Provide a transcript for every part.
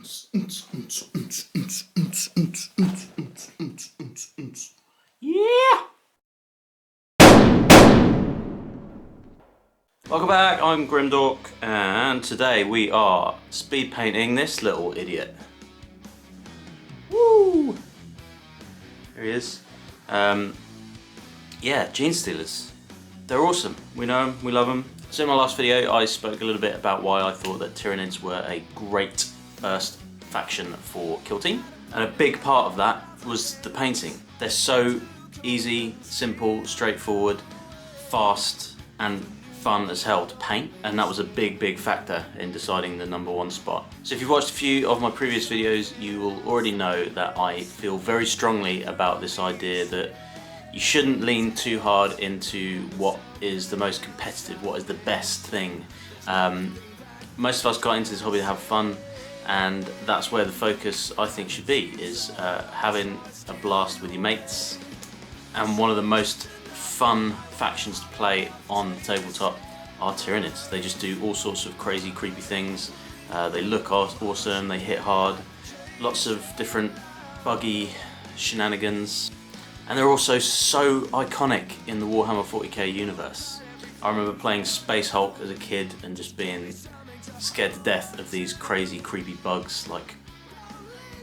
Yeah! Welcome back, I'm Grimdork, and today we are speed painting this little idiot. Woo! There he is. Yeah, Genestealers. They're awesome. We know them, we love them. So in my last video I spoke a little bit about why I thought that Tyranids were a great first faction for Kill Team. And a big part of that was the painting. They're so easy, simple, straightforward, fast and fun as hell to paint, and that was a big factor in deciding the #1 spot. So if you've watched a few of my previous videos, you will already know that I feel very strongly about this idea that you shouldn't lean too hard into what is the most competitive, what is the best thing. Most of us got into this hobby to have fun, and that's where the focus I think should be, is having a blast with your mates. And one of the most fun factions to play on the tabletop are Tyrannids. They just do all sorts of crazy, creepy things. They look awesome, they hit hard, lots of different buggy shenanigans. And they're also so iconic in the Warhammer 40k universe. I remember playing Space Hulk as a kid and just being scared to death of these crazy, creepy bugs like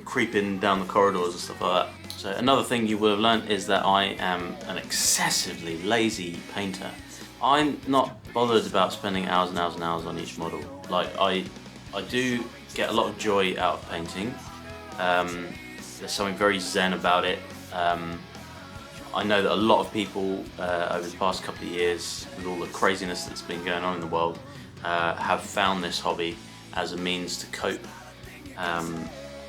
creeping down the corridors and stuff like that. So another thing you will have learned is that I am an excessively lazy painter. I'm not bothered about spending hours and hours and hours on each model. Like I do get a lot of joy out of painting. There's something very zen about it. I know that a lot of people over the past couple of years, with all the craziness that's been going on in the world, have found this hobby as a means to cope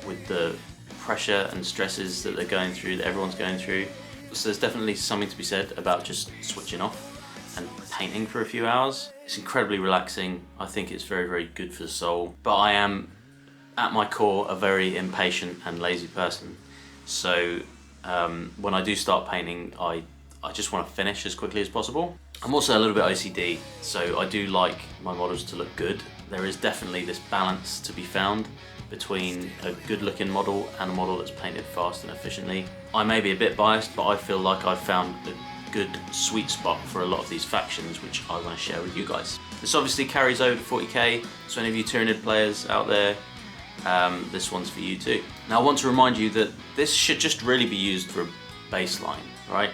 with the pressure and stresses that they're going through, that everyone's going through. So there's definitely something to be said about just switching off and painting for a few hours. It's incredibly relaxing. I think it's very good for the soul. But I am, at my core, a very impatient and lazy person. So when I do start painting, I just want to finish as quickly as possible. I'm also a little bit OCD, so I do like my models to look good. There is definitely this balance to be found between a good looking model and a model that's painted fast and efficiently. I may be a bit biased, but I feel like I've found a good sweet spot for a lot of these factions, which I want to share with you guys. This obviously carries over to 40k, so any of you Tyranid players out there, this one's for you too. Now I want to remind you that this should just really be used for a baseline, right?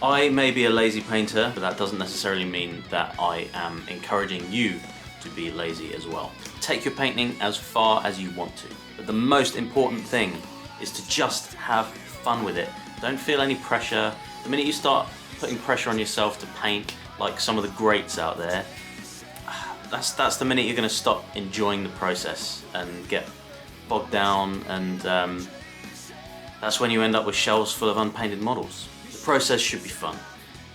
I may be a lazy painter, but that doesn't necessarily mean that I am encouraging you to be lazy as well. Take your painting as far as you want to, but the most important thing is to just have fun with it. Don't feel any pressure. The minute you start putting pressure on yourself to paint like some of the greats out there, that's the minute you're going to stop enjoying the process and get bogged down, and that's when you end up with shelves full of unpainted models. The process should be fun,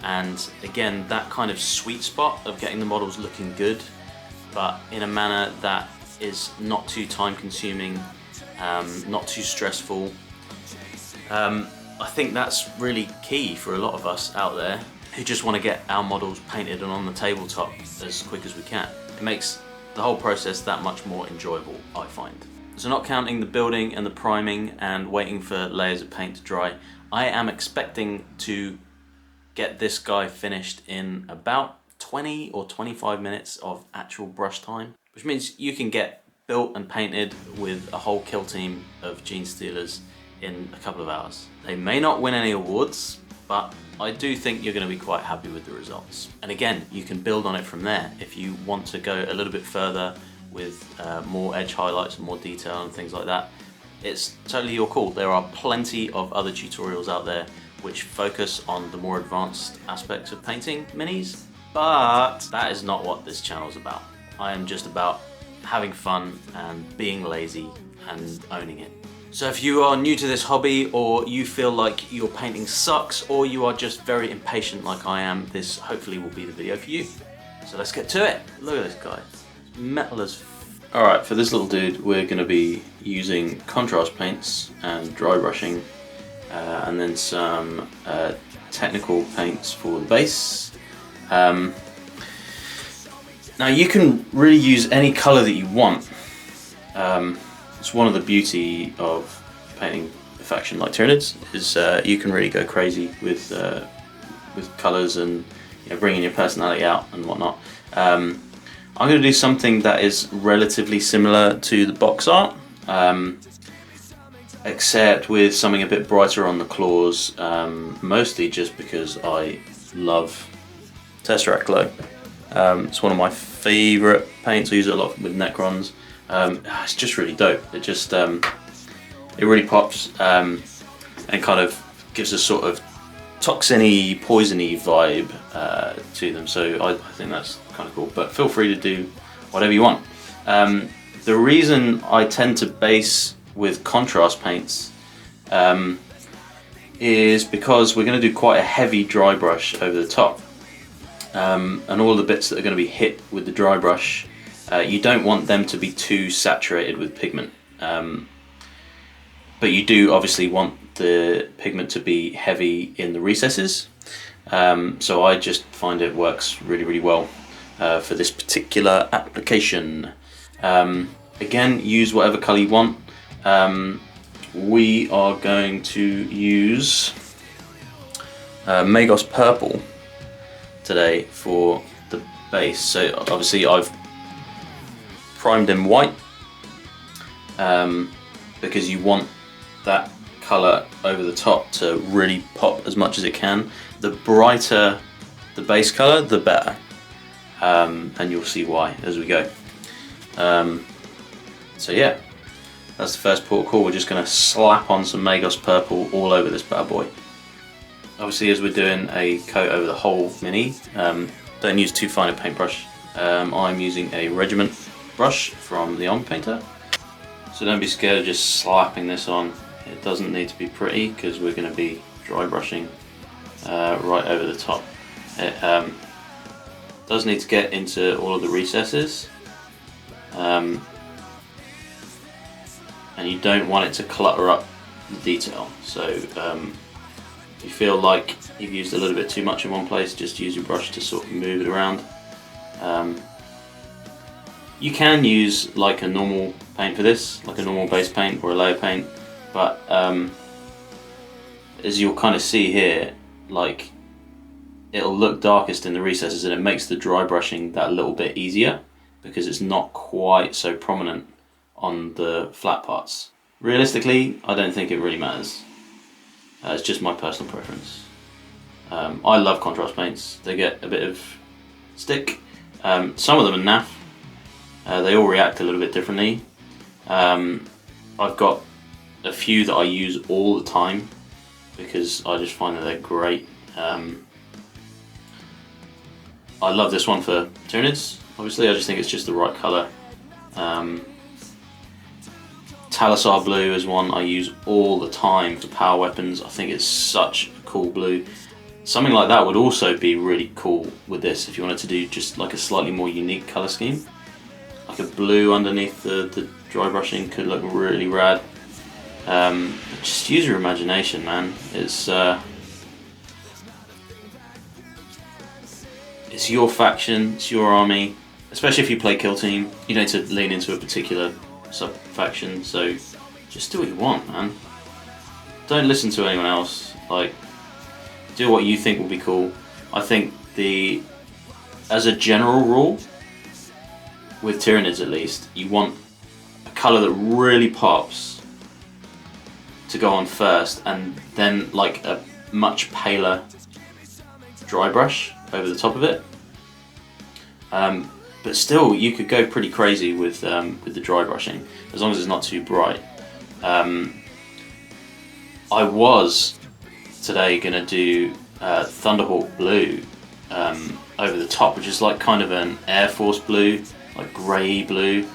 and again, that kind of sweet spot of getting the models looking good, but in a manner that is not too time consuming, not too stressful. I think that's really key for a lot of us out there who just want to get our models painted and on the tabletop as quick as we can. It makes the whole process that much more enjoyable, I find. So not counting the building and the priming and waiting for layers of paint to dry, I am expecting to get this guy finished in about 20 or 25 minutes of actual brush time, which means you can get built and painted with a whole kill team of Genestealers in a couple of hours. They may not win any awards, but I do think you're going to be quite happy with the results. And again, you can build on it from there if you want to go a little bit further with more edge highlights and more detail and things like that. It's totally your call. There are plenty of other tutorials out there which focus on the more advanced aspects of painting minis, but that is not what this channel is about. I am just about having fun and being lazy and owning it. So if you are new to this hobby, or you feel like your painting sucks, or you are just very impatient like I am, this hopefully will be the video for you. So let's get to it. Look at this guy, metal as f. Alright, for this little dude we're going to be using contrast paints and dry brushing, and then some technical paints for the base. Now you can really use any colour that you want. It's one of the beauty of painting a faction like Tyranids is you can really go crazy with colours and bringing your personality out and whatnot. I'm going to do something that is relatively similar to the box art, except with something a bit brighter on the claws, mostly just because I love Tesseract Glow. It's one of my favourite paints. I use it a lot with Necrons. It's just really dope. It just it really pops and kind of gives a sort of toxiny, poisony vibe to them. So I think that's kind of cool. But feel free to do whatever you want. The reason I tend to base with contrast paints is because we're going to do quite a heavy dry brush over the top. And all the bits that are going to be hit with the dry brush, you don't want them to be too saturated with pigment. But you do obviously want the pigment to be heavy in the recesses. So I just find it works really well for this particular application. Again, use whatever colour you want. We are going to use Magos Purple today for the base. So obviously I've primed in white because you want that colour over the top to really pop as much as it can. The brighter the base colour, the better, and you'll see why as we go. So yeah, that's the first port of call. We're just going to slap on some Magos Purple all over this bad boy. Obviously, as we're doing a coat over the whole mini, don't use too fine a paintbrush. I'm using a Regiment brush from the Army Painter. So don't be scared of just slapping this on. It doesn't need to be pretty because we're going to be dry brushing right over the top. It does need to get into all of the recesses. And you don't want it to clutter up the detail. So if you feel like you've used a little bit too much in one place, just use your brush to sort of move it around. You can use like a normal paint for this, like a normal base paint or a layer paint, but as you'll kind of see here, like it'll look darkest in the recesses and it makes the dry brushing that little bit easier because it's not quite so prominent on the flat parts. Realistically, I don't think it really matters. It's just my personal preference. I love contrast paints. They get a bit of stick. Some of them are naff. They all react a little bit differently. I've got a few that I use all the time because I just find that they're great. I love this one for Tyranids. Obviously, I just think it's just the right colour. Talisar blue is one I use all the time for power weapons. I think it's such a cool blue. Something like that would also be really cool with this if you wanted to do just like a slightly more unique colour scheme. Like a blue underneath the dry brushing could look really rad. Just use your imagination, man. It's your faction, it's your army. Especially if you play kill team, you need to lean into a particular sub-faction, so just do what you want, man. Don't listen to anyone else. Like, do what you think will be cool. I think as a general rule, with Tyranids at least, you want a colour that really pops to go on first, and then like a much paler dry brush over the top of it. But still, you could go pretty crazy with the dry brushing, as long as it's not too bright. I was today going to do Thunderhawk blue over the top, which is like kind of an Air Force blue, like grey blue,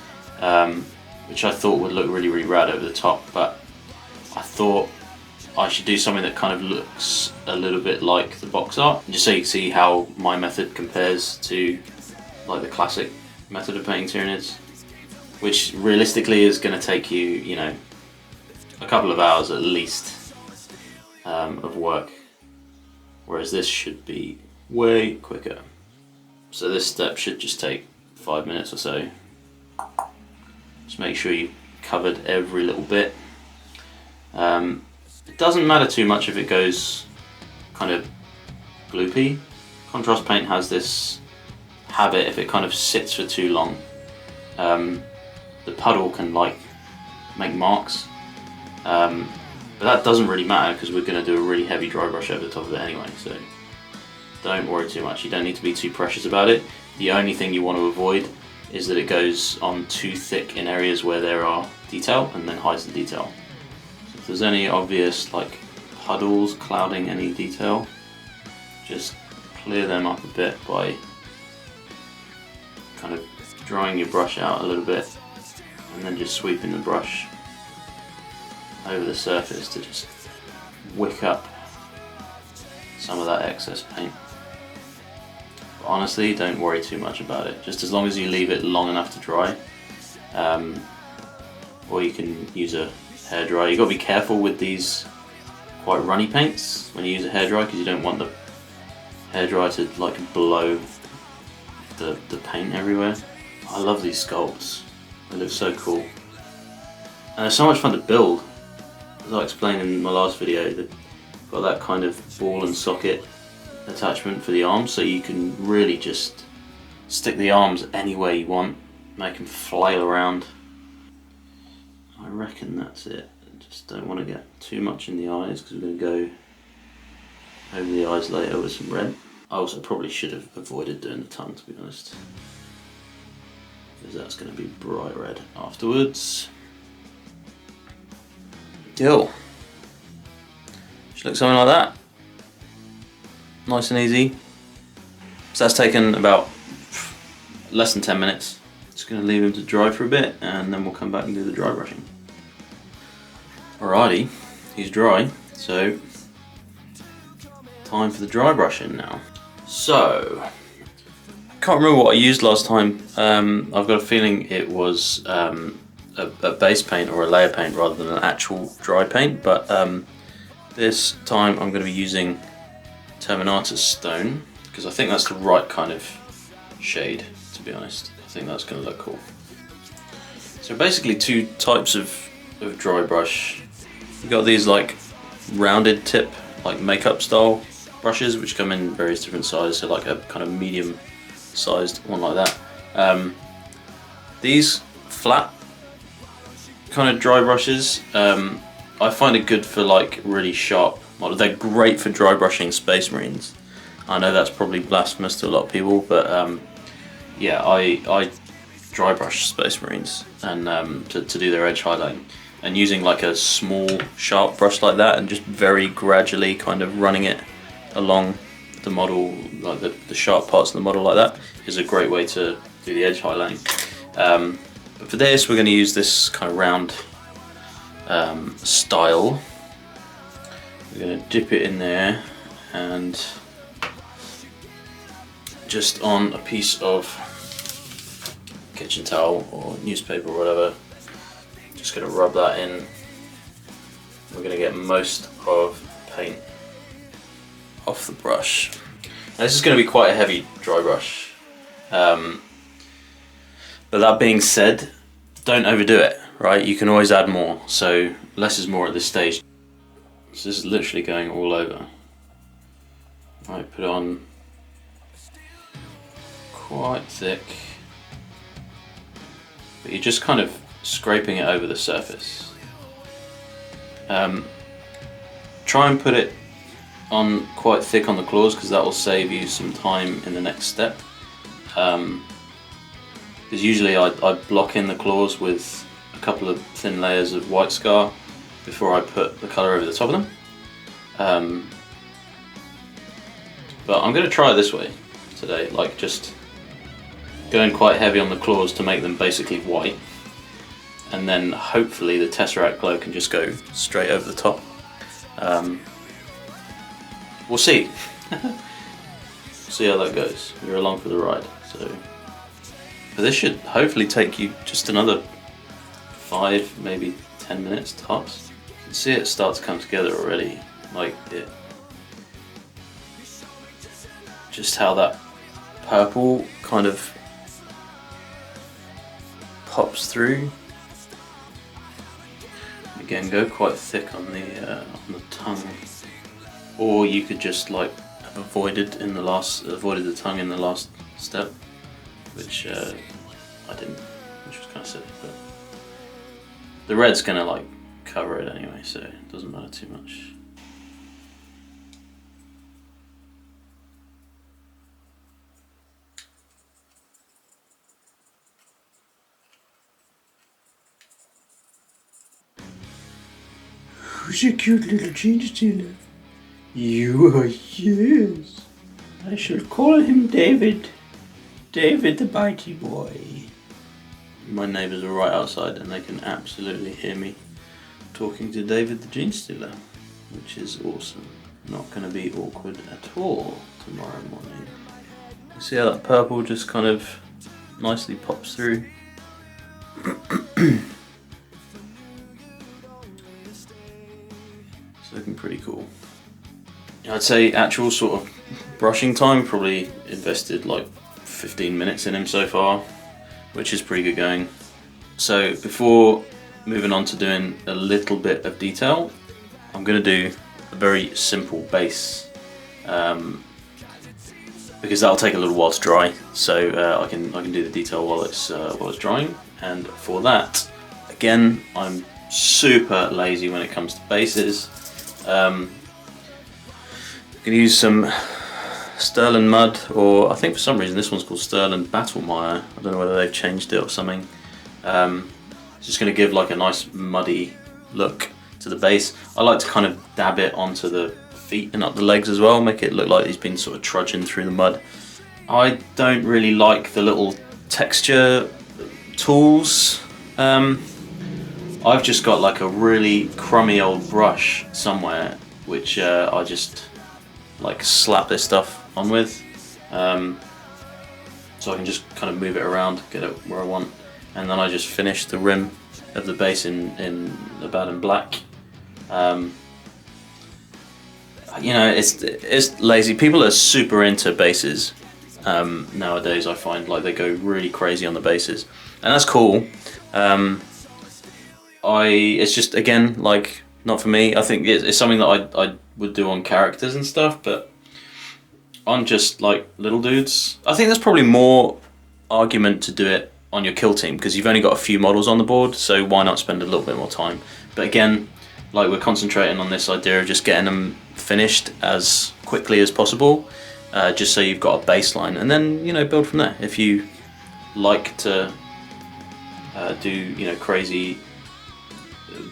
which I thought would look really rad over the top, but I thought I should do something that kind of looks a little bit like the box art, just so you can see how my method compares to like the classic method of painting Tyranids, which realistically is going to take you, you know, a couple of hours at least of work, whereas this should be way quicker. So this step should just take 5 minutes or so. Just make sure you covered every little bit. It doesn't matter too much if it goes kind of gloopy. Contrast paint has this habit, if it kind of sits for too long, the puddle can like make marks. But that doesn't really matter because we're going to do a really heavy dry brush over the top of it anyway, so don't worry too much. You don't need to be too precious about it. The only thing you want to avoid is that it goes on too thick in areas where there are detail and then hides the detail. So if there's any obvious like puddles clouding any detail, just clear them up a bit by kind of drying your brush out a little bit and then just sweeping the brush over the surface to just wick up some of that excess paint. But honestly, don't worry too much about it, just as long as you leave it long enough to dry. Or you can use a hairdryer. You've got to be careful with these quite runny paints when you use a hairdryer, because you don't want the hairdryer to like blow the paint everywhere. I love these sculpts, they look so cool. And they're so much fun to build. As I explained in my last video, they've got that kind of ball and socket attachment for the arms, so you can really just stick the arms any way you want, make them flail around. I reckon that's it. Just don't want to get too much in the eyes because we're going to go over the eyes later with some red. I also probably should have avoided doing the tongue, to be honest, because that's going to be bright red afterwards. Deal. Should look something like that. Nice and easy. So that's taken about less than 10 minutes. Just going to leave him to dry for a bit and then we'll come back and do the dry brushing. Alrighty, he's dry, so time for the dry brushing now. So, I can't remember what I used last time. I've got a feeling it was a base paint or a layer paint rather than an actual dry paint, but this time I'm going to be using Tyranids stone because I think that's the right kind of shade, to be honest. I think that's going to look cool. So basically two types of dry brush. You've got these like rounded tip, like makeup style brushes, which come in various different sizes, so like a kind of medium sized one like that. These flat kind of dry brushes, I find it good for like really sharp models. They're great for dry brushing Space Marines. I know that's probably blasphemous to a lot of people, but yeah, I dry brush Space Marines and to do their edge highlighting. And using like a small sharp brush like that and just very gradually kind of running it along the model, like the sharp parts of the model like that, is a great way to do the edge highlighting. But for this we're going to use this kind of round style. We're going to dip it in there and just on a piece of kitchen towel or newspaper or whatever, just going to rub that in. We're going to get most of paint off the brush. Now this is going to be quite a heavy dry brush, but that being said, don't overdo it, right? You can always add more, so less is more at this stage. So this is literally going all over. I put on quite thick, but you're just kind of scraping it over the surface. Try and put it on quite thick on the claws because that will save you some time in the next step. Because usually I block in the claws with a couple of thin layers of white scar before I put the colour over the top of them. But I'm going to try it this way today, like just going quite heavy on the claws to make them basically white. And then hopefully the Tesseract glow can just go straight over the top. We'll see. See how that goes. You're along for the ride. So, but this should hopefully take you just another 5, maybe 10 minutes tops. You can see it start to come together already. Like it, just how that purple kind of pops through Again, go quite thick on the tongue, or you could just like have avoided the tongue in the last step, which I didn't, which was kind of silly. But the red's gonna like cover it anyway, so it doesn't matter too much. Who's a cute little Genestealer? You are, yes. I shall call him David. David the Mighty Boy. My neighbours are right outside and they can absolutely hear me talking to David the Genestealer, which is awesome. Not going to be awkward at all tomorrow morning. See how that purple just kind of nicely pops through? It's looking pretty cool. I'd say actual sort of brushing time, probably invested like 15 minutes in him so far, which is pretty good going. So before moving on to doing a little bit of detail, I'm going to do a very simple base, because that'll take a little while to dry. So I can do the detail while it's drying. And for that, again, I'm super lazy when it comes to bases. I'm going to use some Sterling Mud, or I think for some reason this one's called Sterling Battlemire. I don't know whether they've changed it or something. It's just going to give like a nice muddy look to the base. I like to kind of dab it onto the feet and up the legs as well, make it look like he's been sort of trudging through the mud. I don't really like the little texture tools. I've just got like a really crummy old brush somewhere, which I just like slap this stuff on with, so I can just kind of move it around, get it where I want, and then I just finish the rim of the base in about in black. You know, it's lazy. People are super into bases nowadays. I find like they go really crazy on the bases, and that's cool. It's just, again, like, not for me. I think it's something that I would do on characters and stuff, but on just like little dudes, I think there's probably more argument to do it on your kill team, because you've only got a few models on the board, so why not spend a little bit more time? But again, like, we're concentrating on this idea of just getting them finished as quickly as possible, just so you've got a baseline, and then, you know, build from there. If you like to do, you know, crazy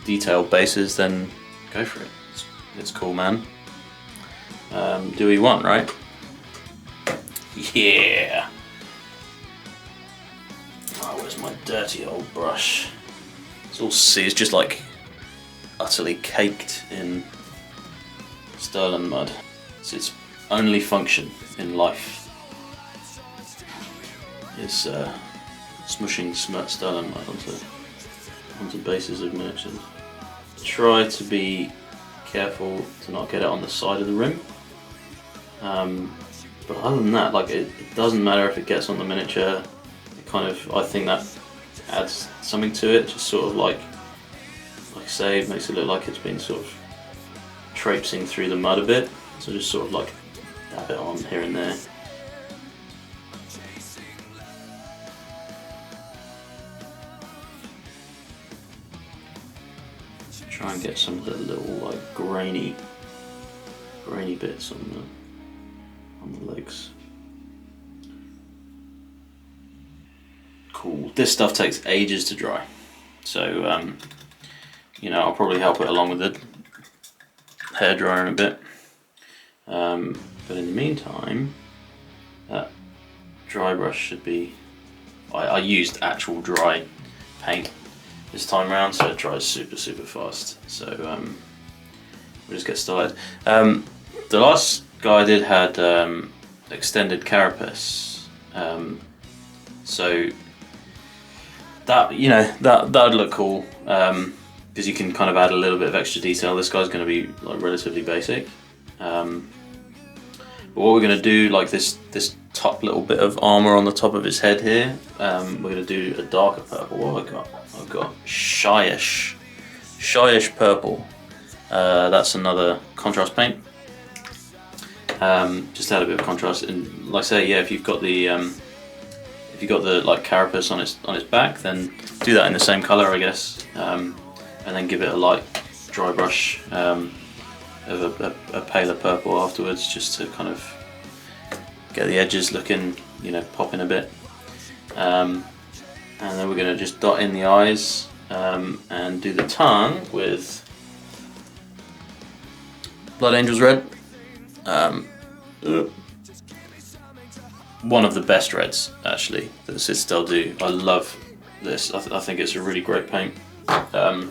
detailed bases, then go for it. It's cool, man. Do what you want, right? Yeah. Oh, where's my dirty old brush? It's all, see, it's just like utterly caked in Sterling mud. It's its only function in life is smushing Sterling mud onto bases of miniatures. Try to be careful to not get it on the side of the rim. But other than that, like, it doesn't matter if it gets on the miniature. It kind of, I think that adds something to it. Just sort of like I say, it makes it look like it's been sort of traipsing through the mud a bit. So just sort of like dab it on here and there. Try and get some of the little like grainy bits on the legs. Cool. This stuff takes ages to dry, so you know, I'll probably help it along with the hairdryer in a bit. But in the meantime, that dry brush should be. I used actual dry paint this time around, so it dries super fast. So we'll just get started. The last guy I did had extended carapace, so that, you know, that would look cool, because you can kind of add a little bit of extra detail. This guy's going to be like relatively basic, but what we're going to do, like this top little bit of armor on the top of his head here, we're going to do a darker purple. What have I got? I've got Shyish Shyish Purple. That's another contrast paint. Just to add a bit of contrast, and like I say, yeah, if you've got the like carapace on its back, then do that in the same color, I guess, and then give it a light dry brush of a paler purple afterwards, just to kind of get the edges looking, you know, popping a bit. And then we're going to just dot in the eyes and do the tongue with Blood Angels Red. One of the best reds, actually, that the Citadel do. I love this. I think it's a really great paint, but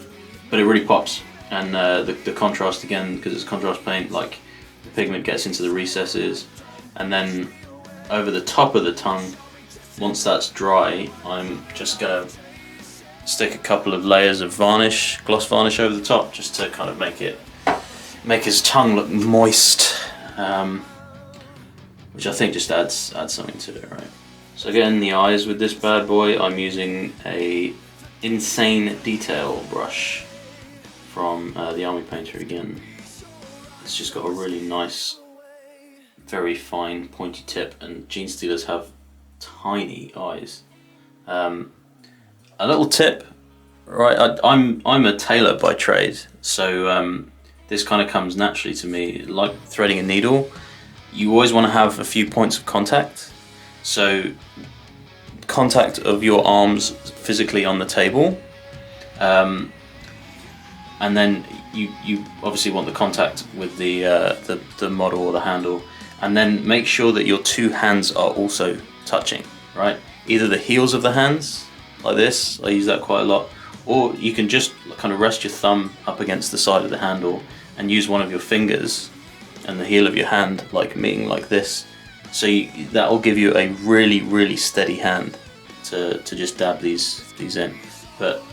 it really pops. And the contrast, again, because it's contrast paint, like the pigment gets into the recesses, and then over the top of the tongue, once that's dry, I'm just gonna stick a couple of layers of varnish, gloss varnish over the top, just to kind of make his tongue look moist, which I think just adds something to it, right? So again, the eyes with this bad boy, I'm using a Insane Detail brush from the Army Painter again. It's just got a really nice, very fine pointy tip, and Genestealers have tiny eyes. A little tip, right? I'm a tailor by trade, so this kind of comes naturally to me, like threading a needle. You always want to have a few points of contact. So contact of your arms physically on the table, and then you obviously want the contact with the model or the handle, and then make sure that your two hands are also touching, right? Either the heels of the hands, like this, I use that quite a lot, or you can just kind of rest your thumb up against the side of the handle and use one of your fingers and the heel of your hand, like like this. So that will give you a really, really steady hand to just dab these in. But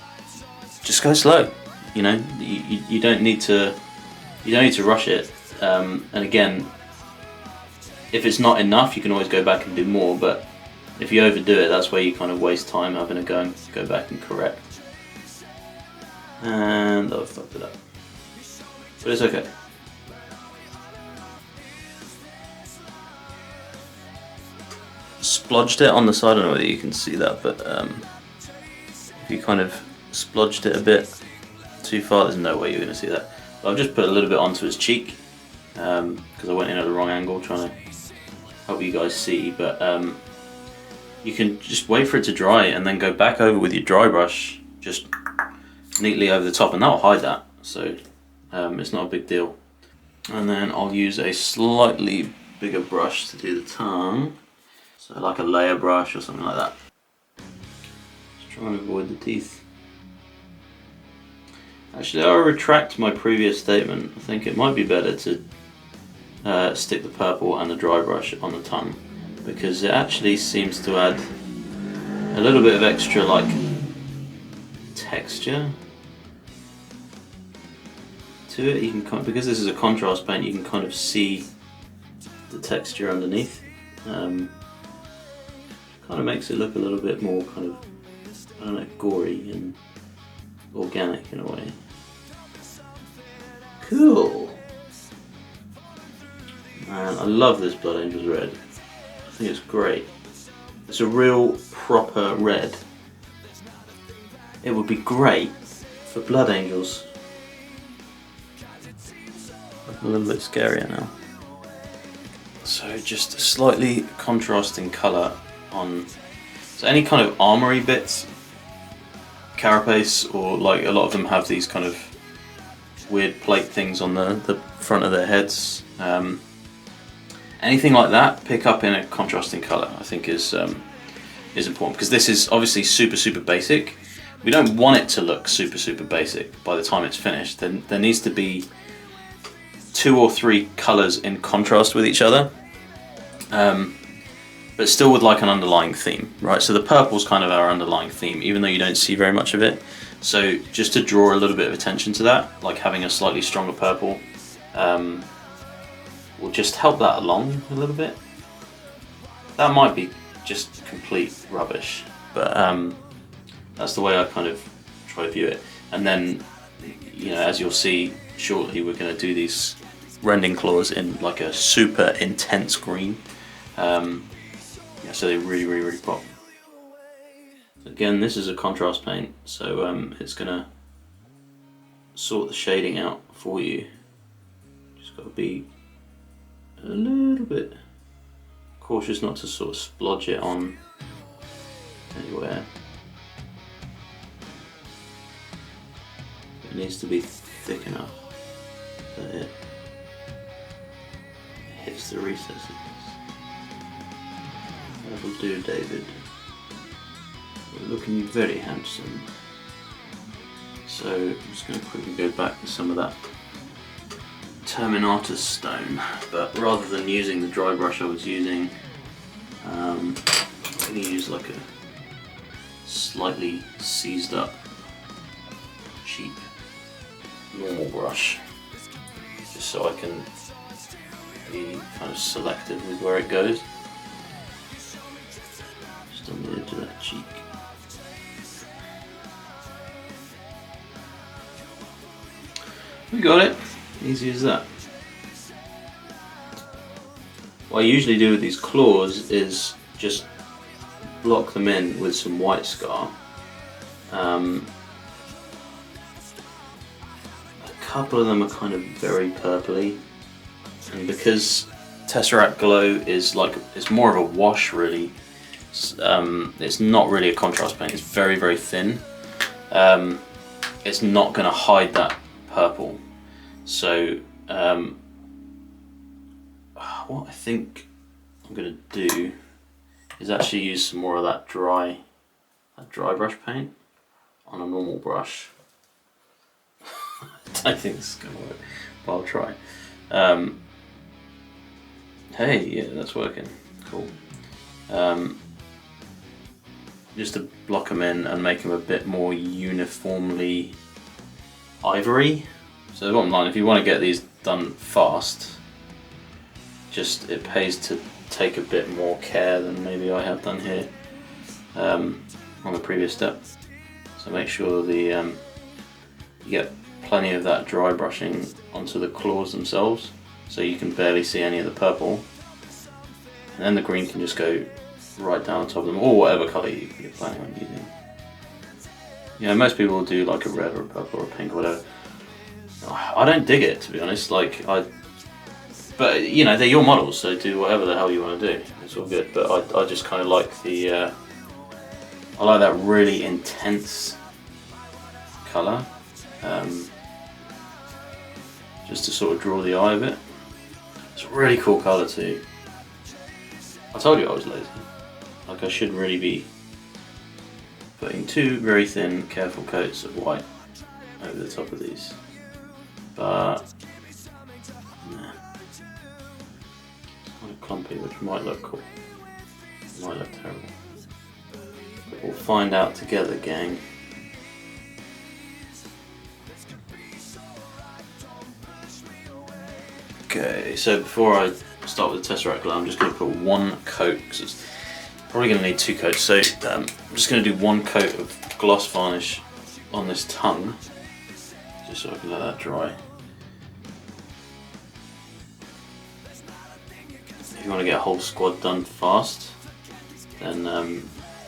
just go slow, you know. You don't need to rush it. And again, if it's not enough, you can always go back and do more. But if you overdo it, that's where you kind of waste time having to go back and correct. And I've fucked it up, but it's okay. Splodged it on the side. I don't know whether you can see that, but if you kind of splodged it a bit too far, there's no way you're going to see that. But I've just put a little bit onto his cheek because I went in at the wrong angle trying to help you guys see. But you can just wait for it to dry and then go back over with your dry brush, just neatly over the top, and that'll hide that. So it's not a big deal. And then I'll use a slightly bigger brush to do the tongue. So like a layer brush or something like that. Just trying to avoid the teeth. Actually, I'll retract my previous statement. I think it might be better to stick the purple and the dry brush on the tongue, because it actually seems to add a little bit of extra like texture to it. You can because this is a contrast paint, you can kind of see the texture underneath. Kind of makes it look a little bit more kind of, I don't know, gory and organic in a way. Cool. Man, I love this Blood Angels Red. I think it's great. It's a real proper red. It would be great for Blood Angels. A little bit scarier now. So just a slightly contrasting colour on, so any kind of armory bits, carapace, or like a lot of them have these kind of weird plate things on the front of their heads. Anything like that, pick up in a contrasting colour, I think is important, because this is obviously super basic. We don't want it to look super basic by the time it's finished. Then there needs to be 2 or 3 colours in contrast with each other, but still with like an underlying theme, right? So the purple's kind of our underlying theme, even though you don't see very much of it. So just to draw a little bit of attention to that, like having a slightly stronger purple will just help that along a little bit. That might be just complete rubbish, but that's the way I kind of try to view it. And then you know, as you'll see shortly, we're going to do these rending claws in like a super intense green. Yeah, so they really pop. Again, this is a contrast paint, so it's going to sort the shading out for you. Just got to be a little bit cautious not to sort of splodge it on anywhere. It needs to be thick enough that it hits the recesses. That'll do, David. You're looking very handsome. So I'm just going to quickly go back to some of that Terminatus stone, but rather than using the dry brush I was using, I'm going to use like a slightly seized up cheap normal brush, just so I can be kind of selective with where it goes. Just on the edge of that cheek. We got it. Easy as that. What I usually do with these claws is just block them in with some white scar. A couple of them are kind of very purpley, and because Tesseract Glow is like, it's more of a wash really. It's not really a contrast paint. It's very thin. It's not going to hide that purple. So what I think I'm going to do is actually use some more of that dry brush paint on a normal brush. I don't think this is going to work, but I'll try. Hey, yeah, that's working. Cool. Just to block them in and make them a bit more uniformly ivory. So the bottom line, if you want to get these done fast, just it pays to take a bit more care than maybe I have done here on the previous step. So make sure you get plenty of that dry brushing onto the claws themselves, so you can barely see any of the purple, and then the green can just go right down on top of them, or whatever colour you're planning on using. You know, most people will do like a red or a purple or a pink or whatever. I don't dig it, to be honest. But you know, they're your models, so do whatever the hell you want to do. It's all good. But I just kind of like I like that really intense colour, just to sort of draw the eye of it. It's a really cool colour too. I told you I was lazy. Like, I should really be putting two very thin, careful coats of white over the top of these. But nah. It's kind of clumpy, which might look cool. It might look terrible. But we'll find out together, gang. Okay, so before I start with the Tesseract Glow, I'm just going to put one coat, because it's probably going to need two coats. So I'm just going to do one coat of gloss varnish on this tongue, just so I can let that dry. If you want to get a whole squad done fast, then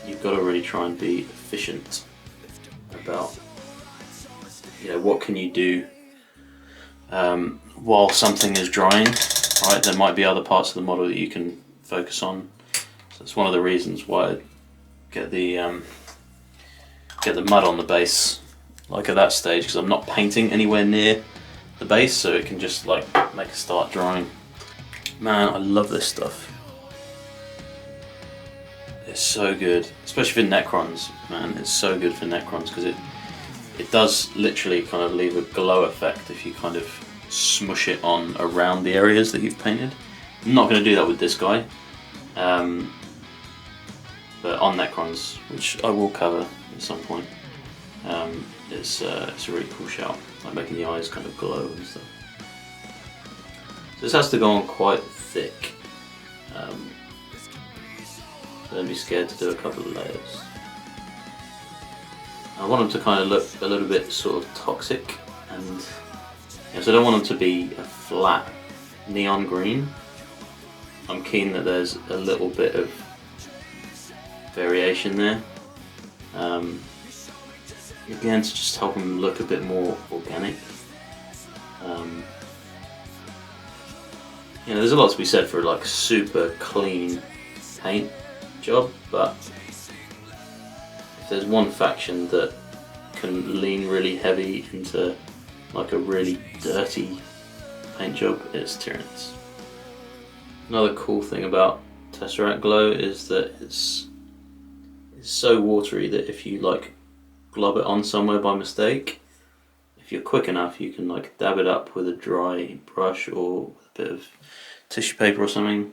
you've got to really try and be efficient about, you know, what can you do while something is drying. Right, there might be other parts of the model that you can focus on. So it's one of the reasons why I get the mud on the base, like at that stage, because I'm not painting anywhere near the base, so it can just like make it start drying. Man, I love this stuff. It's so good, especially for Necrons. Man, it's so good for Necrons because it does literally kind of leave a glow effect if you kind of smush it on around the areas that you've painted. I'm not going to do that with this guy, but on Necrons, which I will cover at some point, it's a really cool shout, like making the eyes kind of glow and stuff. So this has to go on quite thick, don't be scared to do a couple of layers. I want them to kind of look a little bit sort of toxic, and so I don't want them to be a flat neon green. I'm keen that there's a little bit of variation there. Again, to just help them look a bit more organic. There's a lot to be said for like super clean paint job, but if there's one faction that can lean really heavy into like a really dirty paint job, it's Tyranids. Another cool thing about Tesseract Glow is that it's so watery that if you like glob it on somewhere by mistake, if you're quick enough, you can like dab it up with a dry brush or with a bit of tissue paper or something,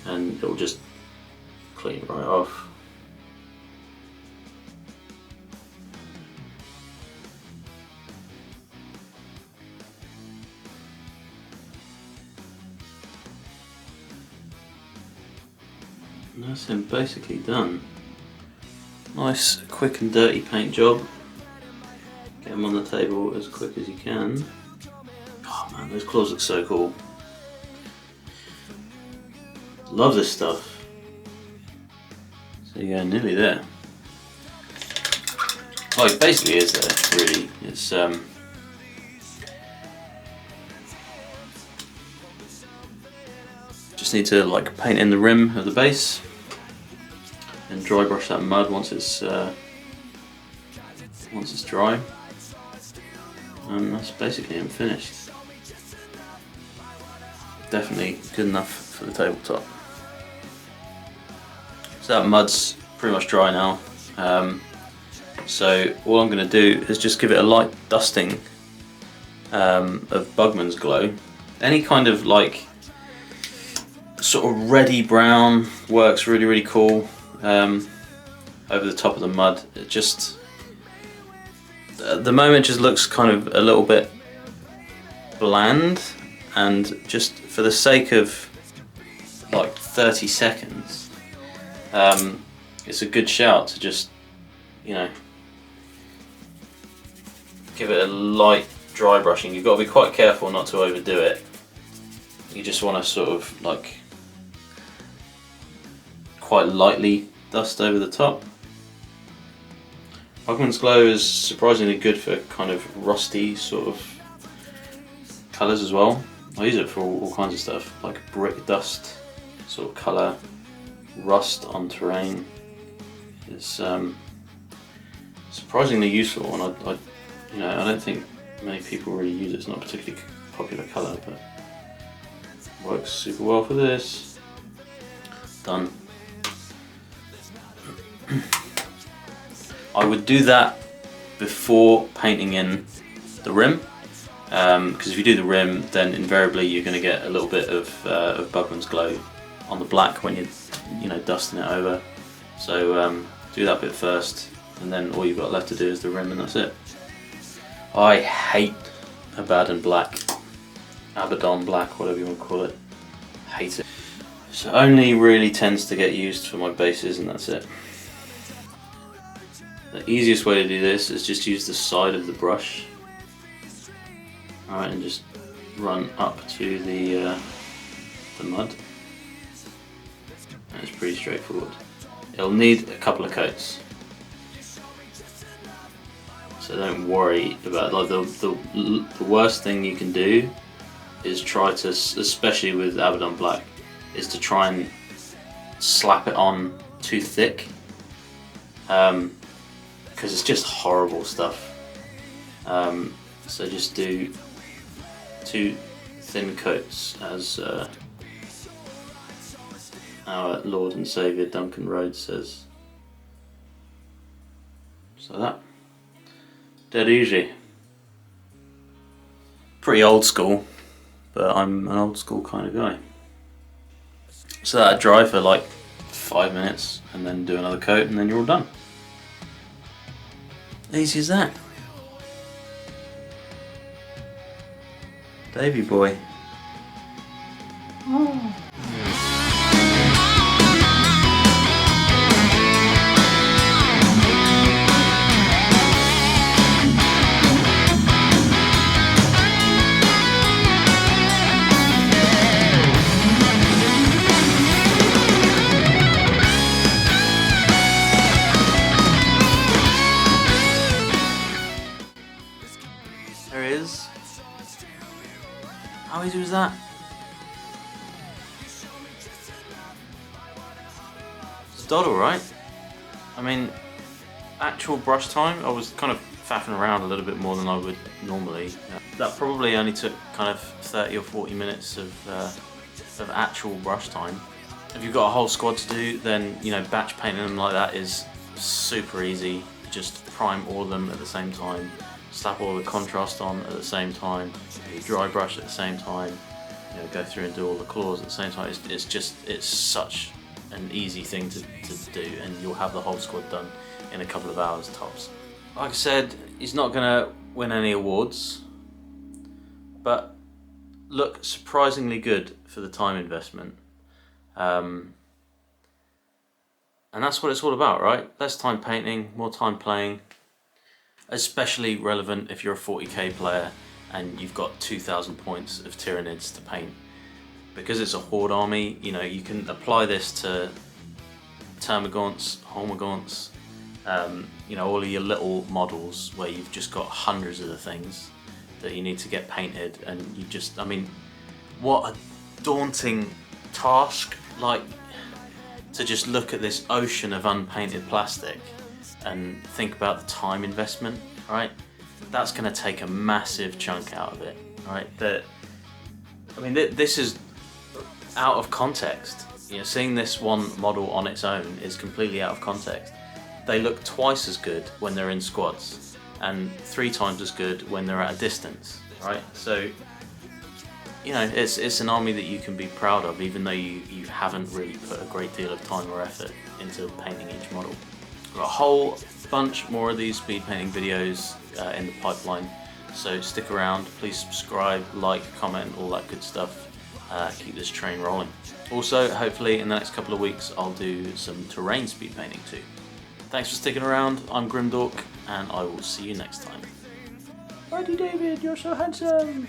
and it'll just clean right off. And that's him basically done. Nice, quick and dirty paint job. Get them on the table as quick as you can. Oh man, those claws look so cool. Love this stuff. So yeah, nearly there. Well, it basically is there, really. It's just need to like paint in the rim of the base and dry brush that mud once it's dry, and that's basically him finished. Definitely good enough for the tabletop. So that mud's pretty much dry now. So all I'm going to do is just give it a light dusting of Bugman's Glow. Any kind of like sort of reddy brown works really cool over the top of the mud. It just at the moment just looks kind of a little bit bland, and just for the sake of like 30 seconds it's a good shout to just give it a light dry brushing. You've got to be quite careful not to overdo it. You just want to sort of like quite lightly dust over the top. Bugman's Glow is surprisingly good for kind of rusty sort of colours as well. I use it for all kinds of stuff, like brick dust sort of colour, rust on terrain. It's surprisingly useful, and I don't think many people really use it. It's not a particularly popular colour, but it works super well for this. Done. I would do that before painting in the rim, because if you do the rim, then invariably you're going to get a little bit of Bugman's Glow on the black when you're dusting it over. So do that bit first, and then all you've got left to do is the rim, and that's it. I hate Abaddon black, Abaddon black, whatever you want to call it. Hate it. So only really tends to get used for my bases, and that's it. The easiest way to do this is just use the side of the brush. Alright, and just run up to the mud. And it's pretty straightforward. It'll need a couple of coats, so don't worry about like the worst thing you can do is try to, especially with Abaddon black, is to try and slap it on too thick, because it's just horrible stuff. So just do 2 thin coats, as our Lord and Saviour Duncan Rhodes says. So that, dead easy. Pretty old school, but I'm an old school kind of guy. So that dry for like 5 minutes, and then do another coat, and then you're all done. Easy as that. Davy boy. Oh. There he is. How easy was that? It's done alright. I mean, actual brush time, I was kind of faffing around a little bit more than I would normally. That probably only took kind of 30 or 40 minutes of actual brush time. If you've got a whole squad to do, then you know, batch painting them like that is super easy. Just prime all of them at the same time, slap all the contrast on at the same time, dry brush at the same time, you know, go through and do all the claws at the same time. It's such an easy thing to do, and you'll have the whole squad done in a couple of hours tops. Like I said, he's not gonna win any awards, but look surprisingly good for the time investment. And that's what it's all about, right? Less time painting, more time playing. Especially relevant if you're a 40k player and you've got 2,000 points of Tyranids to paint. Because it's a horde army, you know, you can apply this to termagants, homagants, you know, all of your little models where you've just got hundreds of the things that you need to get painted, and you just, I mean, what a daunting task, like, to just look at this ocean of unpainted plastic and think about the time investment, right? That's going to take a massive chunk out of it, right? This is out of context. You know, seeing this one model on its own is completely out of context. They look twice as good when they're in squads, and 3 times as good when they're at a distance, right? So, you know, it's an army that you can be proud of, even though you haven't really put a great deal of time or effort into painting each model. We've got a whole bunch more of these speed painting videos in the pipeline, so stick around, please subscribe, like, comment, all that good stuff. Keep this train rolling. Also, hopefully in the next couple of weeks I'll do some terrain speed painting too. Thanks for sticking around, I'm Grimdork, and I will see you next time. Buddy David, you're so handsome!